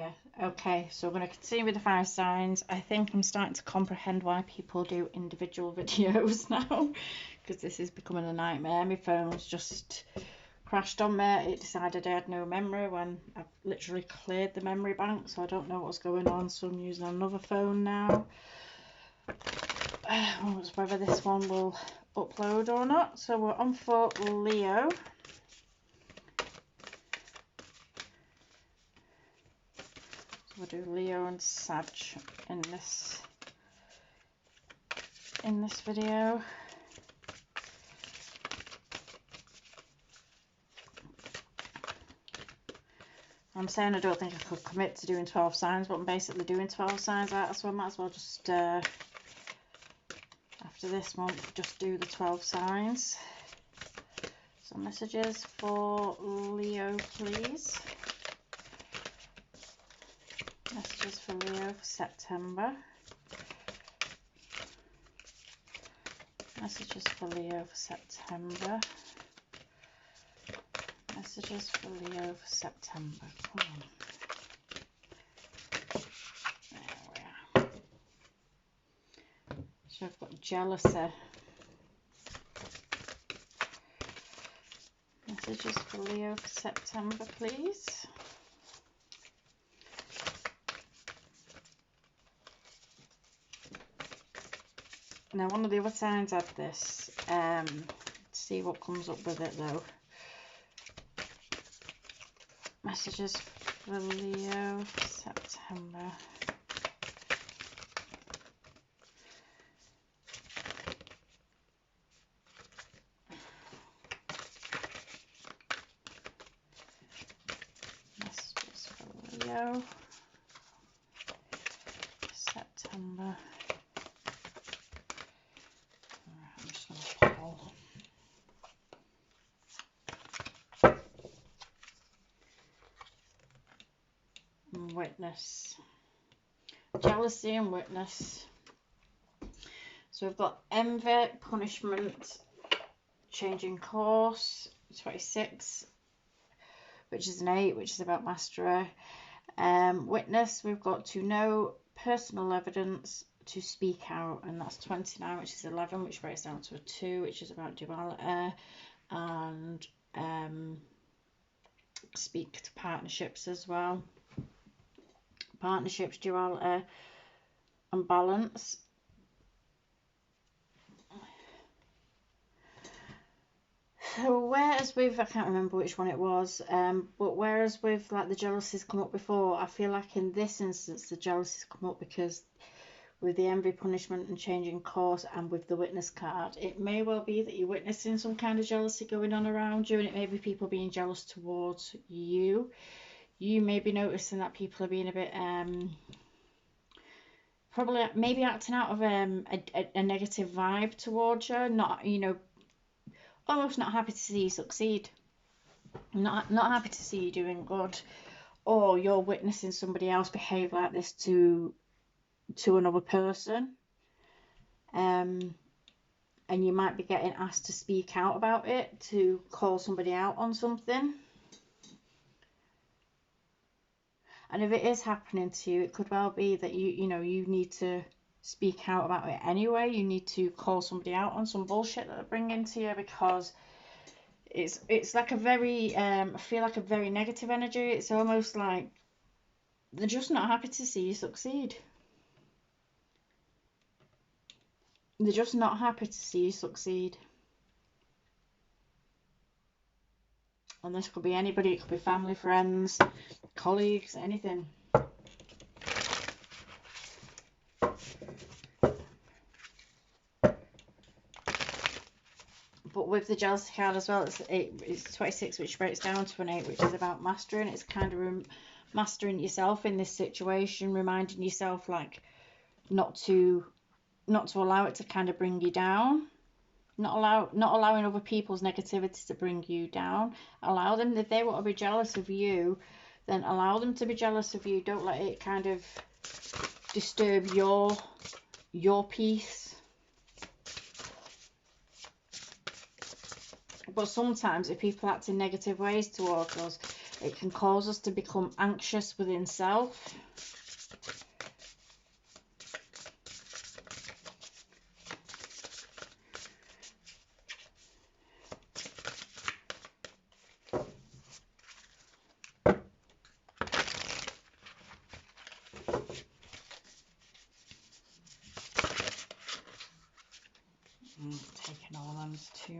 Yeah, okay, so we're going to continue with the fire signs. I think I'm starting to comprehend why people do individual videos now, because this is becoming a nightmare. My phone's just crashed on me. It decided I had no memory when I've literally cleared the memory bank, so I don't know what's going on, so I'm using another phone now. Whether this one will upload or not. So we're on for Leo. We'll do Leo and Sag in this video. I'm saying I don't think I could commit to doing 12 signs, but I'm basically doing 12 signs out, so I might as well just after this month just do the 12 signs. So messages for Leo, please. Messages for Leo for September. Messages for Leo for September. Messages for Leo for September. Come on. There we are. So I've got jealousy. Messages for Leo for September, please. Now, one of the other signs had this. See what comes up with it, though. Messages for Leo for September. Messages for Leo for September. Witness, jealousy and witness. So we've got envy, punishment, changing course, 26, which is an 8, which is about mastery. Witness, we've got to know, personal evidence, to speak out, and that's 29, which is 11, which breaks down to a 2, which is about duality, and speak to partnerships as well. Partnerships, duality, and balance. So whereas with, I can't remember which one it was, but whereas with like the jealousies come up before, I feel like in this instance the jealousies come up because with the envy, punishment and changing course, and with the witness card, it may well be that you're witnessing some kind of jealousy going on around you, and it may be people being jealous towards you. You may be noticing that people are being a bit probably maybe acting out of a negative vibe towards you, not, you know, almost not happy to see you succeed, not happy to see you doing good, or you're witnessing somebody else behave like this to another person, and you might be getting asked to speak out about it, to call somebody out on something. And if it is happening to you, it could well be that you need to speak out about it anyway. You need to call somebody out on some bullshit that they're bringing to you, because it's like a very I feel like a very negative energy. It's almost like they're just not happy to see you succeed. They're just not happy to see you succeed. And this could be anybody. It could be family, friends, colleagues, anything. But with the jealousy card as well, it's 26, which breaks down to an 8, which is about mastering. It's kind of mastering yourself in this situation, reminding yourself like not to allow it to kind of bring you down. Not allowing other people's negativity to bring you down. Allow them, if they want to be jealous of you, then allow them to be jealous of you. Don't let it kind of disturb your peace. But sometimes if people act in negative ways towards us, It can cause us to become anxious within self. Taking all them, there's too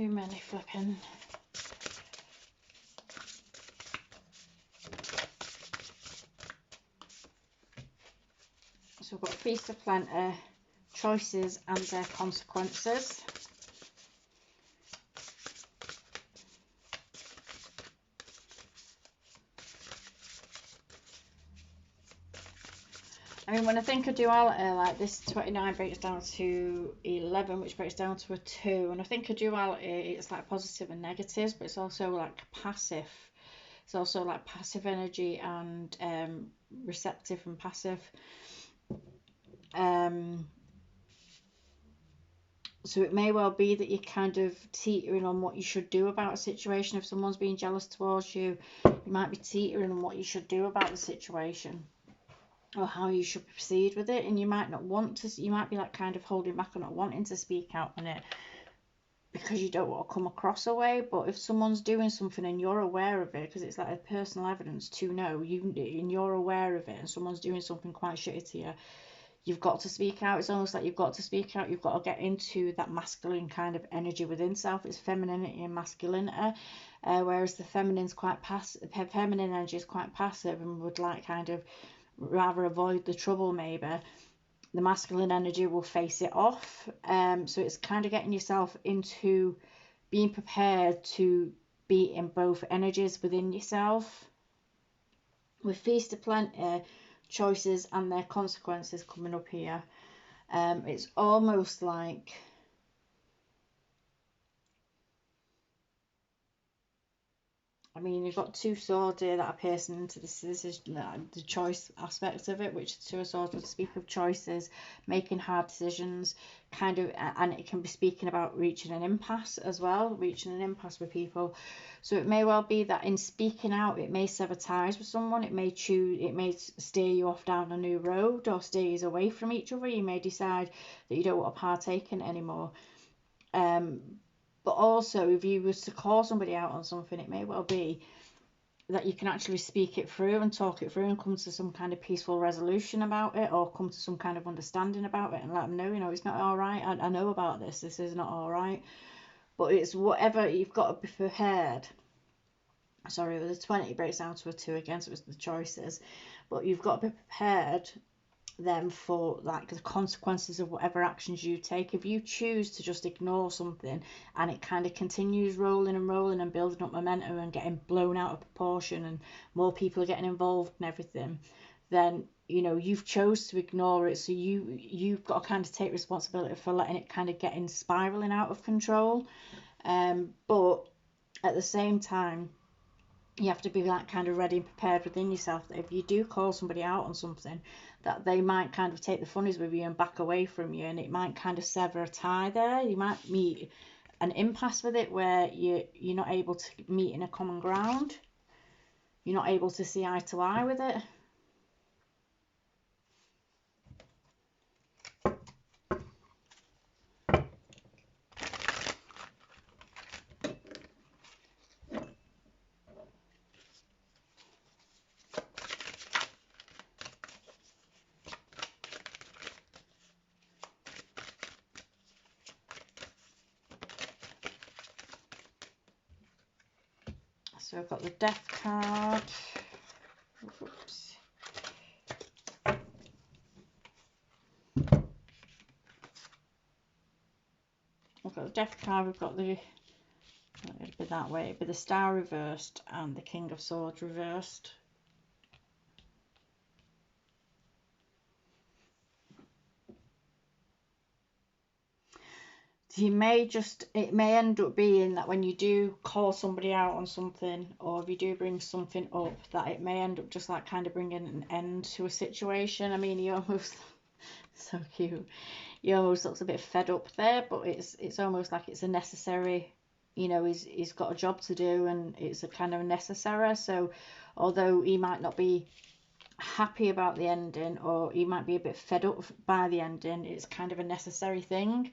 many flipping. So we've got Feast of Plenty, choices and their consequences. I mean, when I think of duality, like this 29 breaks down to 11, which breaks down to a 2. When I think of duality, it's like positive and negatives, but it's also like passive. It's also like passive energy and receptive and passive. So it may well be that you're kind of teetering on what you should do about a situation. If someone's being jealous towards you, you might be teetering on what you should do about the situation, or how you should proceed with it, and you might not want to. You might be like kind of holding back and not wanting to speak out on it because you don't want to come across a way. But if someone's doing something and you're aware of it, because it's like a personal evidence to know and you're aware of it, and someone's doing something quite shitty to you, you've got to speak out. It's almost like you've got to speak out. You've got to get into that masculine kind of energy within self. It's femininity and masculinity, whereas the feminine's quite passive. Feminine energy is quite passive and would like kind of rather avoid the trouble. Maybe the masculine energy will face it off. So it's kind of getting yourself into being prepared to be in both energies within yourself. With Feast of Plenty, choices and their consequences coming up here, it's almost like, I mean, you've got 2 swords here that are piercing into this. This is the choice aspect of it, which 2 swords would speak of choices, making hard decisions, kind of, and it can be speaking about reaching an impasse as well, reaching an impasse with people. So it may well be that in speaking out, it may sever ties with someone. It may steer you off down a new road or steer you away from each other. You may decide that you don't want to partake in it anymore. But also, if you was to call somebody out on something, it may well be that you can actually speak it through and talk it through and come to some kind of peaceful resolution about it, or come to some kind of understanding about it and let them know, you know, it's not all right. I know about this. This is not all right. But it's whatever, you've got to be prepared. Sorry, it was a 20, breaks down to a 2 again, so it was the choices. But you've got to be prepared then for like the consequences of whatever actions you take. If you choose to just ignore something and it kind of continues rolling and building up momentum and getting blown out of proportion and more people are getting involved and everything, then you know you've chose to ignore it. So you've got to kind of take responsibility for letting it kind of get in spiraling out of control. But at the same time, you have to be like kind of ready and prepared within yourself that if you do call somebody out on something, that they might kind of take the funnies with you and back away from you, and it might kind of sever a tie there. You might meet an impasse with it where you're not able to meet in a common ground. You're not able to see eye to eye with it. So I've got the Death card. Oops. We've got the Death card, we've got the, it'd be that way, it'd be the Star reversed and the King of Swords reversed. So you may just, it may end up being that when you do call somebody out on something, or if you do bring something up, that it may end up just like kind of bringing an end to a situation. I mean, you almost, so cute, you almost looks a bit fed up there, but it's almost like it's a necessary, you know, he's got a job to do and it's a kind of necessary. So although he might not be happy about the ending, or he might be a bit fed up by the ending, it's kind of a necessary thing.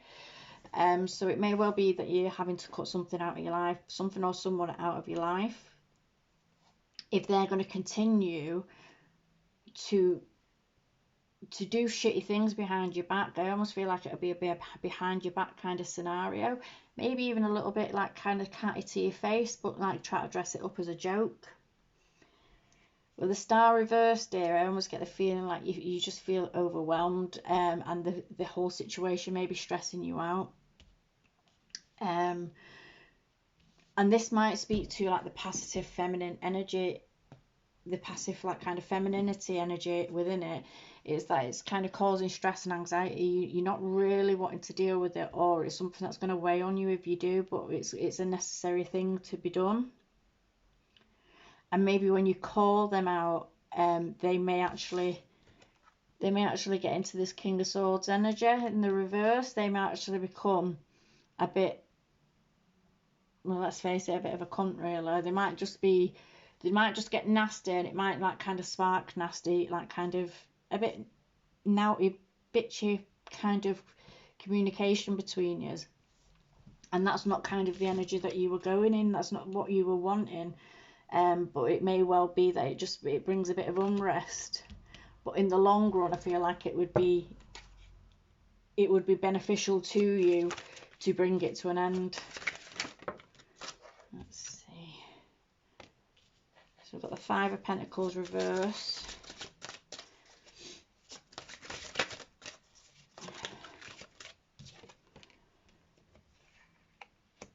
So it may well be that you're having to cut something out of your life, something or someone out of your life, if they're going to continue to do shitty things behind your back. I almost feel like it'll be a bit behind your back kind of scenario, maybe even a little bit like kind of catty to your face, but like try to dress it up as a joke. With the star reversed here, I almost get the feeling like you just feel overwhelmed, and the whole situation may be stressing you out. And this might speak to like the passive feminine energy, the passive like kind of femininity energy within it, is that it's kind of causing stress and anxiety. You're not really wanting to deal with it, or it's something that's going to weigh on you if you do, but it's a necessary thing to be done. And maybe when you call them out, they may actually get into this King of Swords energy in the reverse. They might actually become a bit, well, let's face it, a bit of a cunt, really. They might just get nasty, and it might like kind of spark nasty, like kind of a bit naughty, bitchy kind of communication between you. And that's not kind of the energy that you were going in. That's not what you were wanting. But it may well be that it brings a bit of unrest. But in the long run, I feel like it would be beneficial to you to bring it to an end. Let's see. So we've got the Five of Pentacles reverse.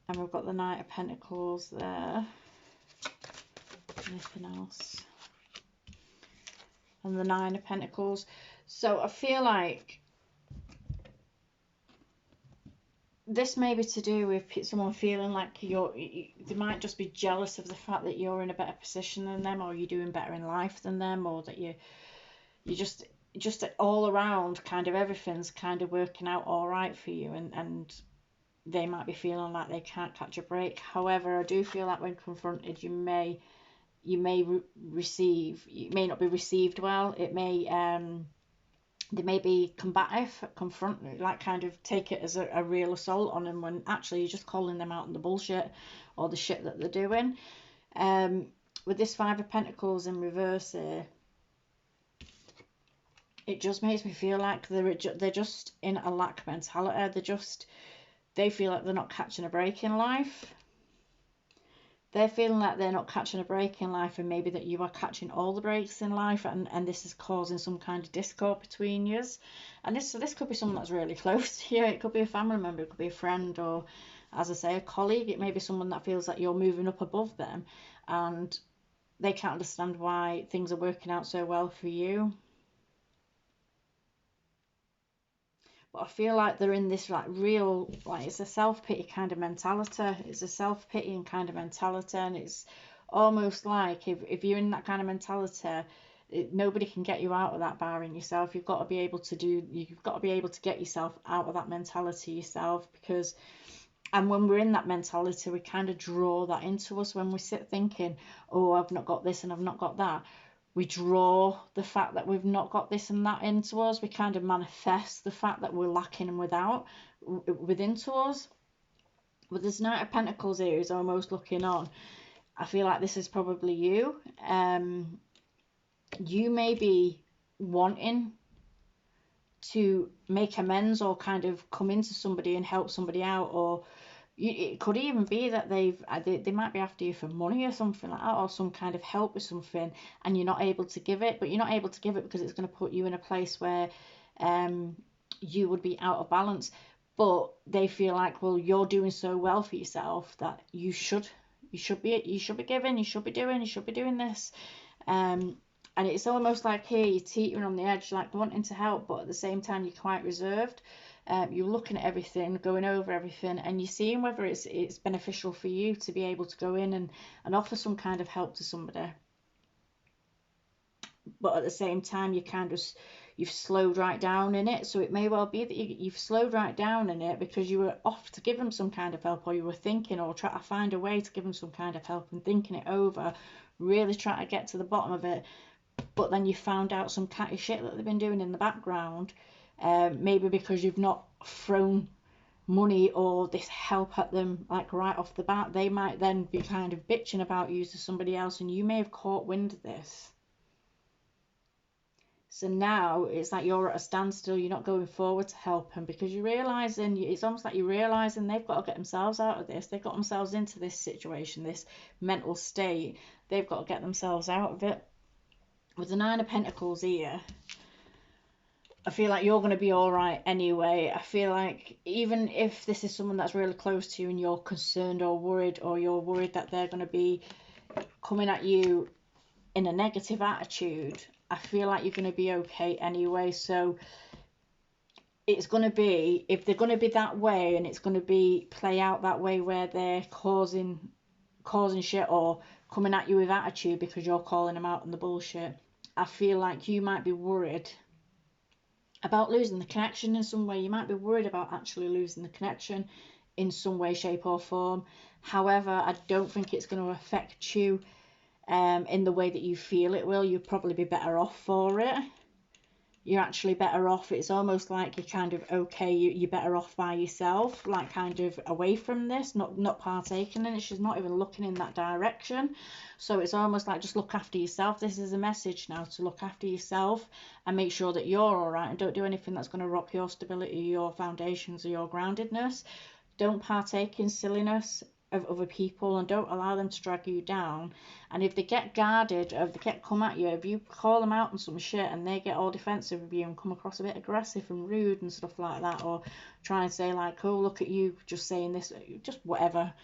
And we've got the Knight of Pentacles there. Anything else? And the Nine of Pentacles. So I feel like this may be to do with someone feeling like they might just be jealous of the fact that you're in a better position than them, or you're doing better in life than them, or that you just all around kind of everything's kind of working out all right for you, and they might be feeling like they can't catch a break. However, I do feel like when confronted, you may not be received well. It may they may be combative, confront, like kind of take it as a real assault on them, when actually you're just calling them out on the bullshit or the shit that they're doing. With this Five of Pentacles in reverse here, it just makes me feel like they're just in a lack mentality. They feel like they're not catching a break in life. They're feeling like they're not catching a break in life, and maybe that you are catching all the breaks in life, and this is causing some kind of discord between you. And this could be someone that's really close to you. It could be a family member, it could be a friend, or, as I say, a colleague. It may be someone that feels like you're moving up above them, and they can't understand why things are working out so well for you. But I feel like they're in this like real, like, it's a self-pity kind of mentality. It's a self-pitying kind of mentality, and it's almost like if you're in that kind of mentality, nobody can get you out of that barring yourself. You've got to be able to get yourself out of that mentality yourself, because, and when we're in that mentality, we kind of draw that into us. When we sit thinking, oh, I've not got this and I've not got that, we draw the fact that we've not got this and that into us. We kind of manifest the fact that we're lacking and within to us. With this Knight of Pentacles here is almost looking on. I feel like this is probably you. You may be wanting to make amends, or kind of come into somebody and help somebody out, or it could even be that they might be after you for money or something like that, or some kind of help with something, and you're not able to give it. But you're not able to give it because it's going to put you in a place where you would be out of balance. But they feel like, well, you're doing so well for yourself that you should be giving, you should be doing this. And it's almost like here you're teetering on the edge, like wanting to help, but at the same time you're quite reserved. You're looking at everything, going over everything, and you're seeing whether it's beneficial for you to be able to go in and offer some kind of help to somebody. but at the same time you've slowed right down in it. So it may well be that you've slowed right down in it because you were off to give them some kind of help, or you were thinking or try to find a way to give them some kind of help and thinking it over, really trying to get to the bottom of it. But then you found out some catty shit that they've been doing in the background, maybe because you've not thrown money or this help at them like right off the bat. They might then be kind of bitching about you to somebody else, and you may have caught wind of this. So now it's like you're at a standstill, you're not going forward to help them because you're realising, it's almost like you're realising they've got to get themselves out of this. They've got themselves into this situation, this mental state. They've got to get themselves out of it. With the Nine of Pentacles here, I feel like you're going to be all right anyway. I feel like even if this is someone that's really close to you and you're concerned or you're worried that they're going to be coming at you in a negative attitude, I feel like you're going to be okay anyway. So it's going to be, if they're going to be that way and it's going to be play out that way where they're causing shit or coming at you with attitude because you're calling them out on the bullshit, I feel like you might be worried about losing the connection in some way. You might be worried about actually losing the connection in some way, shape or form. However, I don't think it's going to affect you in the way that you feel it will. You'll probably be better off for it. You're actually better off. It's almost like you're kind of okay, you're better off by yourself, like kind of away from this, not partaking in it. She's not even looking in that direction. So it's almost like just look after yourself. This is a message now to look after yourself and make sure that you're all right, and don't do anything that's going to rock your stability, your foundations or your groundedness. Don't partake in silliness of other people, and don't allow them to drag you down. And if they get guarded, or if they get come at you, if you call them out on some shit and they get all defensive of you and come across a bit aggressive and rude and stuff like that, or try and say like, oh, look at you just saying this, just whatever,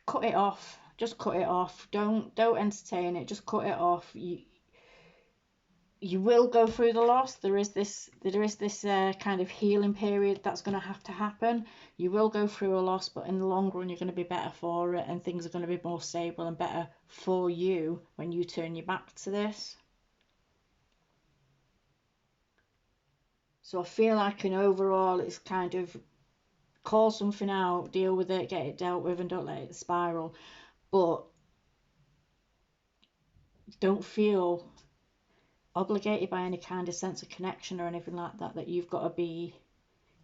cut it off. Just cut it off. Don't entertain it. Just cut it off. You will go through the loss. There is this kind of healing period that's going to have to happen. You will go through a loss, but in the long run, you're going to be better for it, and things are going to be more stable and better for you when you turn your back to this. So I feel like in overall, it's kind of call something out, deal with it, get it dealt with, and don't let it spiral. But don't feel obligated by any kind of sense of connection or anything like that, that you've got to be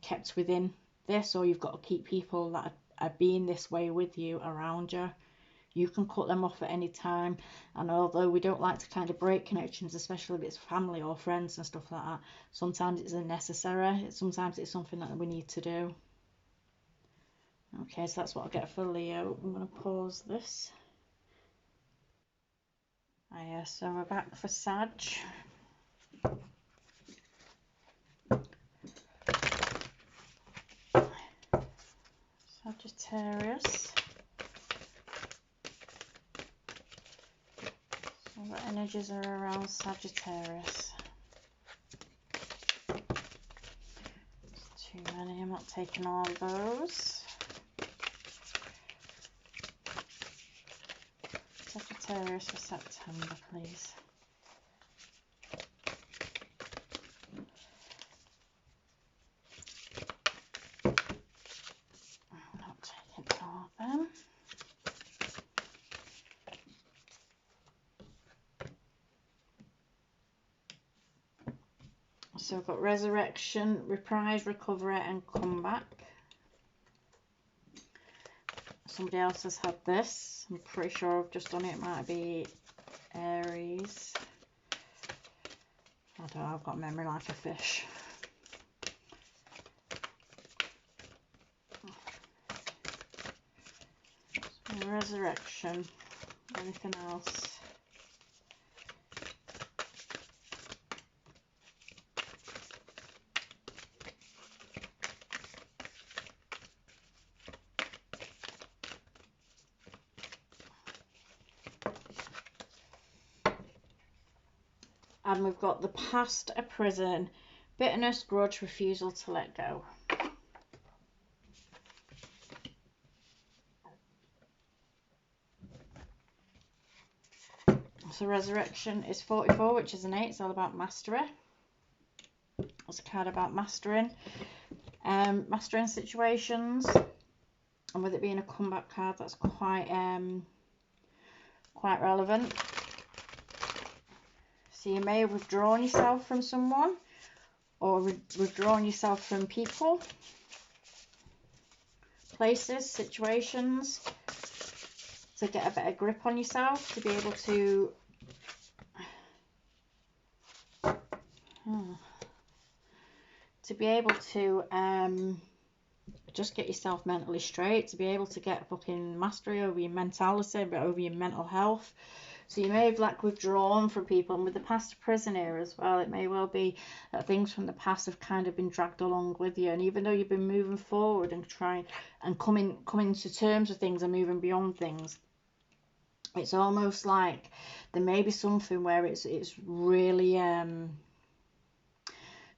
kept within this, or you've got to keep people that are being this way with you around you. You can cut them off at any time. And although we don't like to kind of break connections, especially if it's family or friends and stuff like that, sometimes it's unnecessary. Sometimes it's something that we need to do. Okay, so that's what I get for Leo. I'm going to pause this. Yeah, so we're back for Sag. Sagittarius. So what energies are around Sagittarius? It's too many, I'm not taking all of those. Sagittarius for September, please. I'm not taking all of them. So I've got resurrection, reprise, recovery, and comeback. Somebody else has had this. I'm pretty sure I've just done it. It might be Aries. I don't know, I've got memory like a fish. So resurrection. Anything else? And we've got the past, a prison, bitterness, grudge, refusal to let go. So Resurrection is 44, which is an 8. It's all about mastery. It's a card about mastering situations, and with it being a comeback card, that's quite relevant. So you may have withdrawn yourself from someone, or withdrawn yourself from people, places, situations, to get a better grip on yourself, to be able to just get yourself mentally straight, to be able to get fucking mastery over your mentality, but over your mental health. So you may have like withdrawn from people, and with the past prisoner as well, it may well be that things from the past have kind of been dragged along with you, and even though you've been moving forward and trying and coming to terms with things and moving beyond things, it's almost like there may be something where it's really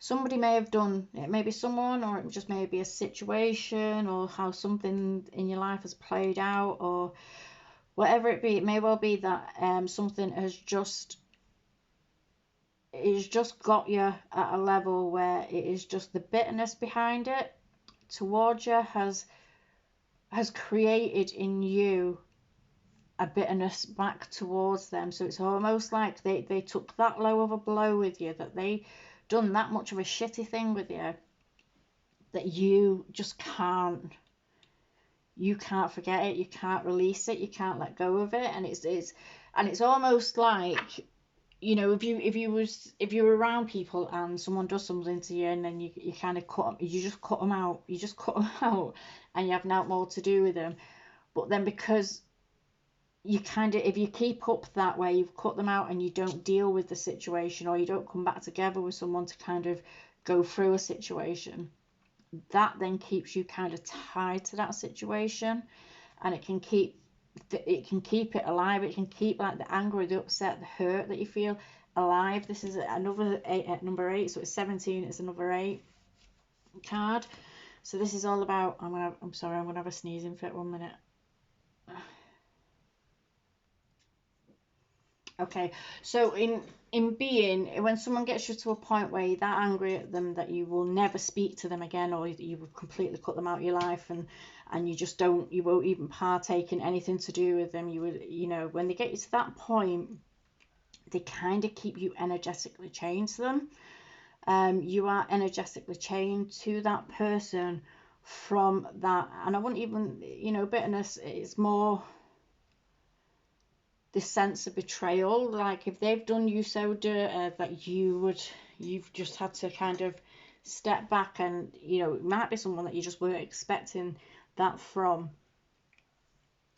somebody may have done it, may be someone, or it just may be a situation, or how something in your life has played out, or whatever it be. It may well be that something has just got you at a level where it is just the bitterness behind it towards you has created in you a bitterness back towards them. So it's almost like they took that low of a blow with you, that they done that much of a shitty thing with you, that you just can't forget it, you can't release it, you can't let go of it. And it's almost like, you know, if you were around people and someone does something to you, and then you kind of just cut them out, and you have no more to do with them. But then because you kind of, if you keep up that way, you've cut them out and you don't deal with the situation, or you don't come back together with someone to kind of go through a situation, that then keeps you kind of tied to that situation, and it can keep it alive. It can keep like the anger, the upset, the hurt that you feel alive. This is another 8 at number 8, so it's 17, it's another 8 card. So this is all about, I'm gonna have a sneezing fit, 1 minute. Okay, so in being, when someone gets you to a point where you're that angry at them that you will never speak to them again, or you will completely cut them out of your life, and you won't even partake in anything to do with them, when they get you to that point, they kind of keep you energetically chained to them. You are energetically chained to that person from that, and I wouldn't even, bitterness, it's more this sense of betrayal, like if they've done you so dirty that you've just had to kind of step back, and it might be someone that you just weren't expecting that from.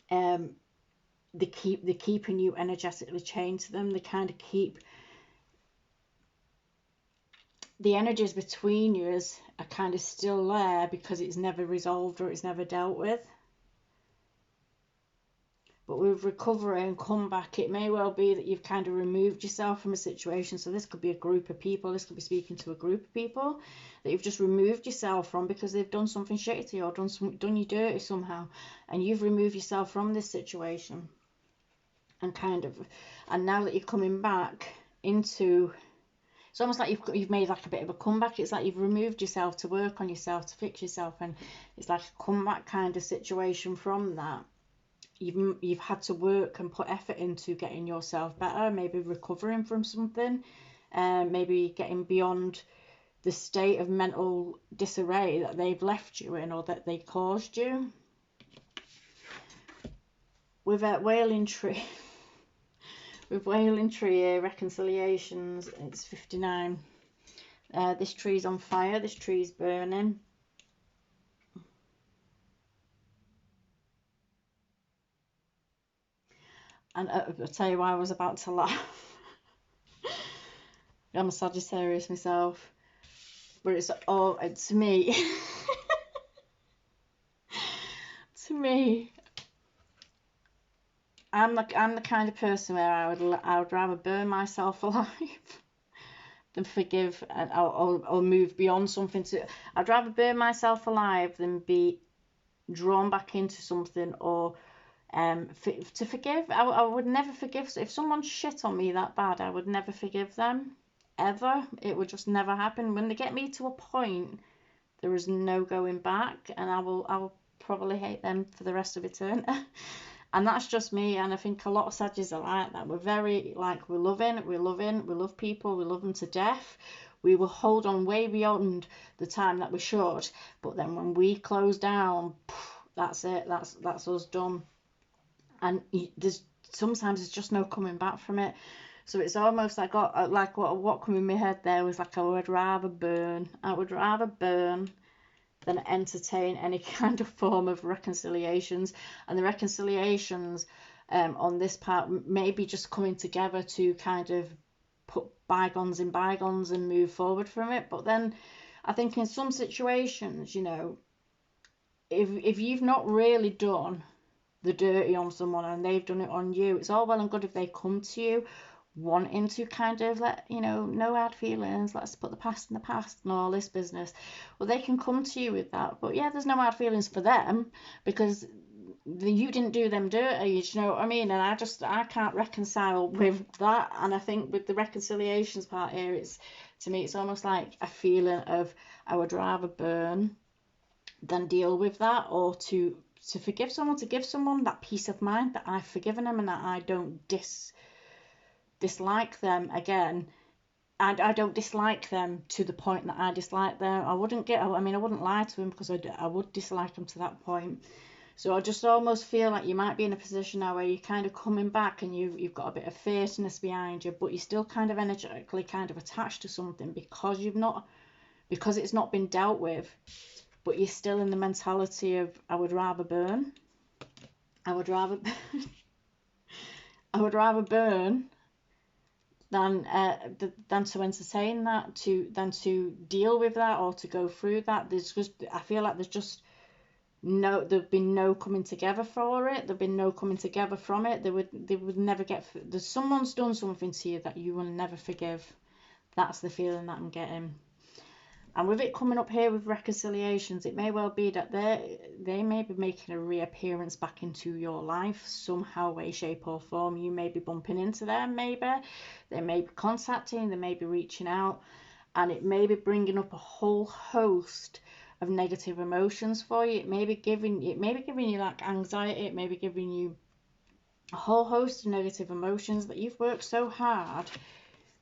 They're keeping you energetically chained to them. They kind of keep the energies between you are kind of still there because it's never resolved or it's never dealt with. But with recovery and comeback, it may well be that you've kind of removed yourself from a situation. So this could be a group of people. This could be speaking to a group of people that you've just removed yourself from because they've done something shitty to you, or done you dirty somehow, and you've removed yourself from this situation. And now that you're coming back into, it's almost like you've made like a bit of a comeback. It's like you've removed yourself to work on yourself, to fix yourself, and it's like a comeback kind of situation from that. You've had to work and put effort into getting yourself better, maybe recovering from something, maybe getting beyond the state of mental disarray that they've left you in, or that they caused you. With a wailing tree, reconciliations, it's 59. This tree's on fire, this tree's burning. And I'll tell you why I was about to laugh. I'm a Sagittarius myself, but it's all to me. To me, I'm the kind of person where I would rather burn myself alive than forgive or move beyond something. I'd rather burn myself alive than be drawn back into something or To forgive, I would never forgive. If someone shit on me that bad, I would never forgive them, ever. It would just never happen. When they get me to a point, there is no going back, and I will probably hate them for the rest of eternity. And that's just me, and I think a lot of Sagittarius are like that. We're very, like, we love people, we love them to death. We will hold on way beyond the time that we should, but then when we close down, that's it, that's us done. And there's sometimes there's just no coming back from it. So it's almost like what came in my head there was like, I would rather burn than entertain any kind of form of reconciliations. And the reconciliations on this part maybe just coming together to kind of put bygones in bygones and move forward from it. But then I think in some situations, you know, if you've not really done the dirty on someone and they've done it on you, it's all well and good if they come to you wanting to kind of let, you know, no hard feelings, let's put the past in the past and all this business. Well, they can come to you with that, but yeah, there's no hard feelings for them because you didn't do them dirty, you know what I mean? And I can't reconcile with that. And I think with the reconciliations part here, it's, to me, it's almost like a feeling of, I would rather burn than deal with that, or to forgive someone, to give someone that peace of mind that I've forgiven them and that I don't dislike them again. And I don't dislike them to the point that I dislike them. I wouldn't lie to them, because I would dislike them to that point. So I just almost feel like you might be in a position now where you're kind of coming back and you've got a bit of fierceness behind you, but you're still kind of energetically kind of attached to something because it's not been dealt with. But you're still in the mentality of, I would rather burn. I would rather burn than to entertain that, than to deal with that, or to go through that. I feel like there've been no coming together for it. There've been no coming together from it. They would never get. Someone's done something to you that you will never forgive. That's the feeling that I'm getting. And with it coming up here with reconciliations, it may well be that they may be making a reappearance back into your life somehow, way, shape or form. You may be bumping into them, maybe. They may be contacting, they may be reaching out. And it may be bringing up a whole host of negative emotions for you. It may be giving you like anxiety. It may be giving you a whole host of negative emotions that you've worked so hard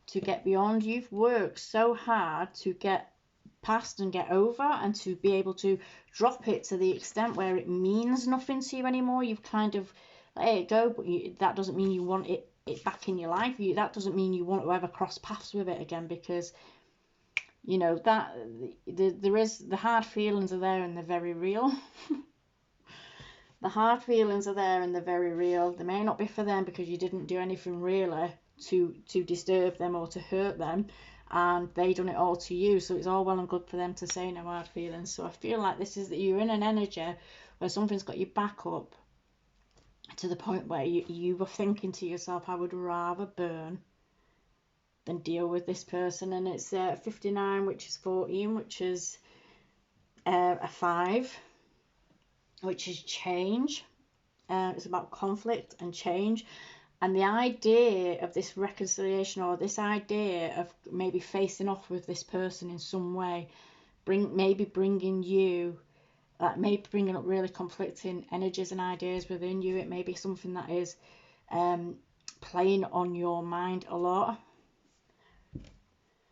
to get beyond. You've worked so hard to get past and get over, and to be able to drop it to the extent where it means nothing to you anymore. You've kind of let it go, but that doesn't mean you want it back in your life. That doesn't mean you want to ever cross paths with it again, because you know that there is, the hard feelings are there and they're very real. The hard feelings are there and they're very real. They may not be for them because you didn't do anything really to disturb them or to hurt them, and they done it all to you. So it's all well and good for them to say no hard feelings. So I feel like this is that you're in an energy where something's got your back up to the point where you were thinking to yourself, I would rather burn than deal with this person. And it's 59, which is 14, which is a 5, which is change. It's about conflict and change. And the idea of this reconciliation, or this idea of maybe facing off with this person in some way, maybe bringing up really conflicting energies and ideas within you. It may be something that is playing on your mind a lot.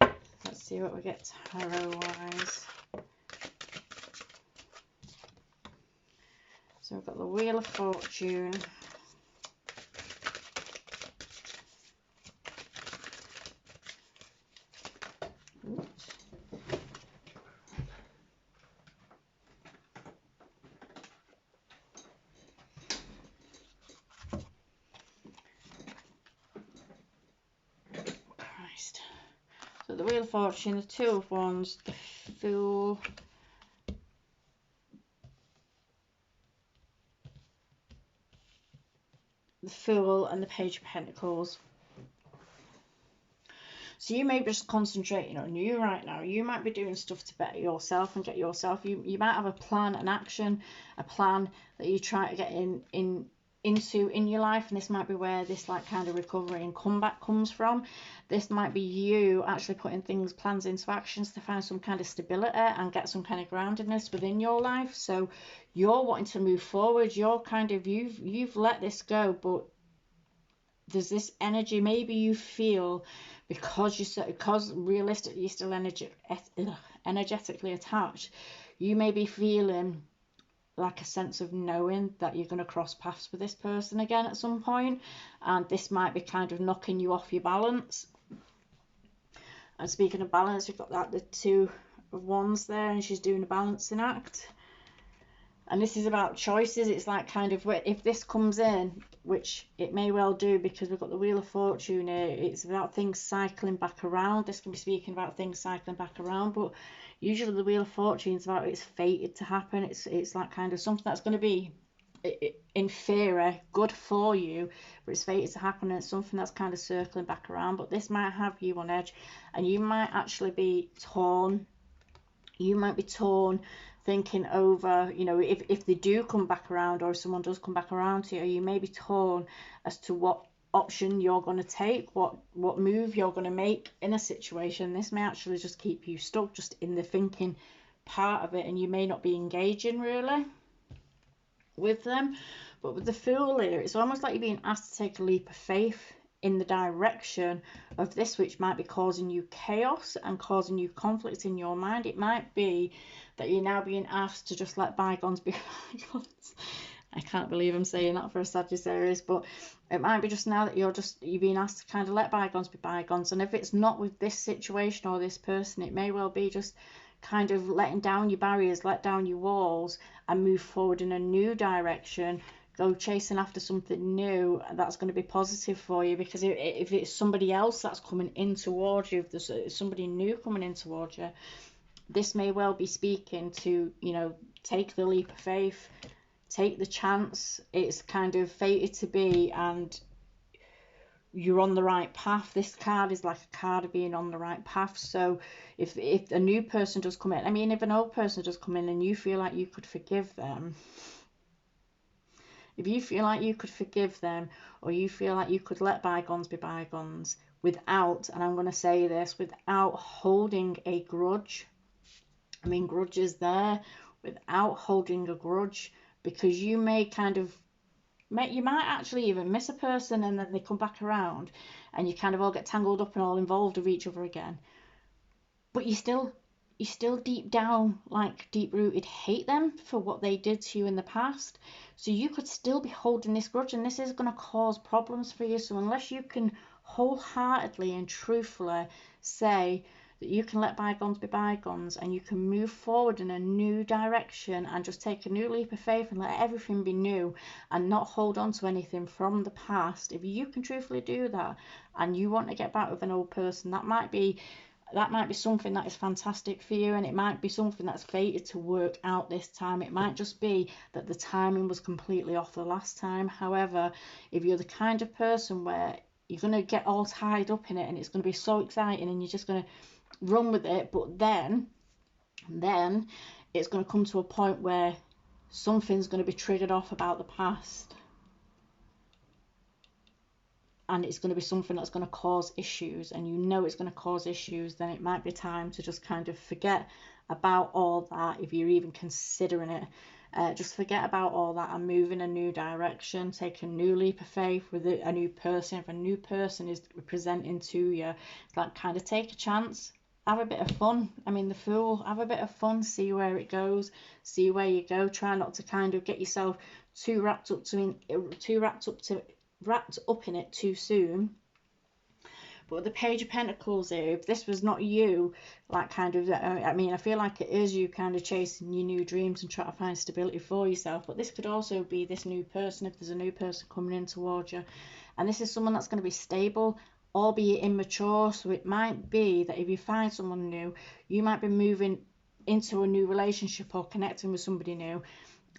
Let's see what we get tarot-wise. So we've got the Wheel of Fortune. So the Wheel of Fortune, the Two of Wands, the Fool, and the Page of Pentacles. So you may be just concentrating on you right now. You might be doing stuff to better yourself and get yourself. You might have a plan, an action, a plan that you try to get into in your life, and this might be where this like kind of recovery and comeback comes from. This might be you actually putting plans into actions to find some kind of stability and get some kind of groundedness within your life. So you're wanting to move forward, you're kind of you've let this go, but there's this energy. Maybe you feel because realistically you're still energetically attached, you may be feeling like a sense of knowing that you're going to cross paths with this person again at some point, and this might be kind of knocking you off your balance. And speaking of balance, we've got that the Two of Wands there, and she's doing a balancing act. And this is about choices. It's like kind of if this comes in, which it may well do because we've got the Wheel of Fortune here, it's about things cycling back around. This can be speaking about things cycling back around, but usually the Wheel of Fortune is about it's fated to happen. It's like kind of something that's going to be in theory good for you, but it's fated to happen, and it's something that's kind of circling back around. But this might have you on edge, and you might actually be torn. You might be torn thinking over, you know, if they do come back around, or if someone does come back around to you, you may be torn as to what option you're going to take, what move you're going to make in a situation. This may actually just keep you stuck just in the thinking part of it, and you may not be engaging really with them. But with the Fool here, it's almost like you're being asked to take a leap of faith in the direction of this, which might be causing you chaos and causing you conflict in your mind. It might be that you're now being asked to just let bygones be bygones. I can't believe I'm saying that for a Sagittarius, but it might be just now that you're being asked to kind of let bygones be bygones. And if it's not with this situation or this person, it may well be just kind of letting down your barriers, let down your walls, and move forward in a new direction. Go chasing after something new that's going to be positive for you, because if it's somebody else that's coming in towards you, if there's somebody new coming in towards you, this may well be speaking to, you know, take the leap of faith, take the chance. It's kind of fated to be, and you're on the right path. This card is like a card of being on the right path. So if a new person does come in, I mean, if an old person does come in and you feel like you could forgive them, if you feel like you could forgive them, or you feel like you could let bygones be bygones without, and I'm going to say this, without holding a grudge. I mean, grudges there, without holding a grudge, because you may kind of, you might actually even miss a person and then they come back around and you kind of all get tangled up and all involved with each other again. But you still deep down, like deep rooted, hate them for what they did to you in the past. So you could still be holding this grudge, and this is going to cause problems for you. So unless you can wholeheartedly and truthfully say that you can let bygones be bygones, and you can move forward in a new direction and just take a new leap of faith and let everything be new and not hold on to anything from the past, if you can truthfully do that and you want to get back with an old person, that might be something that is fantastic for you, and it might be something that's fated to work out this time. It might just be that the timing was completely off the last time. However, if you're the kind of person where you're going to get all tied up in it and it's going to be so exciting and you're just going to run with it, but then it's going to come to a point where something's going to be triggered off about the past, and it's going to be something that's going to cause issues, and you know it's going to cause issues, then it might be time to just kind of forget about all that. If you're even considering it, just forget about all that and move in a new direction. Take a new leap of faith with a new person. If a new person is presenting to you, like, kind of take a chance, have a bit of fun. I mean, the Fool, have a bit of fun, see where it goes, see where you go. Try not to kind of get yourself too wrapped up in it too soon. But the Page of Pentacles here, if this was not you, like kind of, I mean, I feel like it is you kind of chasing your new dreams and trying to find stability for yourself, but this could also be this new person, if there's a new person coming in towards you, and this is someone that's going to be stable, albeit immature. So it might be that if you find someone new, you might be moving into a new relationship or connecting with somebody new,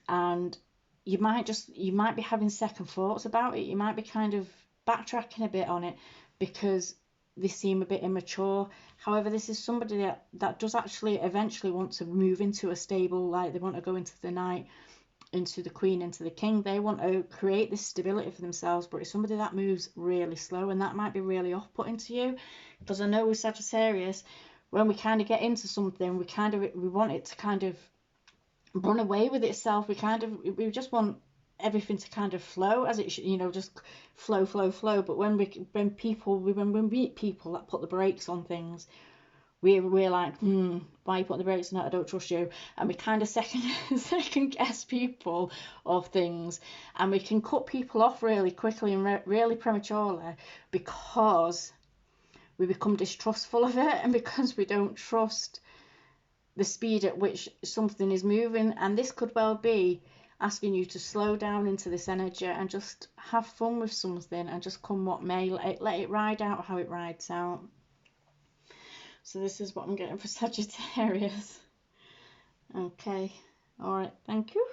and you might be having second thoughts about it. You might be kind of backtracking a bit on it because they seem a bit immature. However, this is somebody that does actually eventually want to move into a stable, like they want to go into the night into the Queen, into the King. They want to create this stability for themselves, but it's somebody that moves really slow, and that might be really off-putting to you, because I know with Sagittarius, when we kind of get into something, we want it to kind of run away with itself. We just want everything to kind of flow as it should, you know, just flow, flow, flow. But when we meet people that put the brakes on things, we're like, why are you putting the brakes on that? I don't trust you. And we kind of second guess people of things, and we can cut people off really quickly and really prematurely, because we become distrustful of it, and because we don't trust the speed at which something is moving. And this could well be asking you to slow down into this energy and just have fun with something, and just come what may, let it ride out how it rides out. So this is what I'm getting for Sagittarius. Okay, all right, thank you.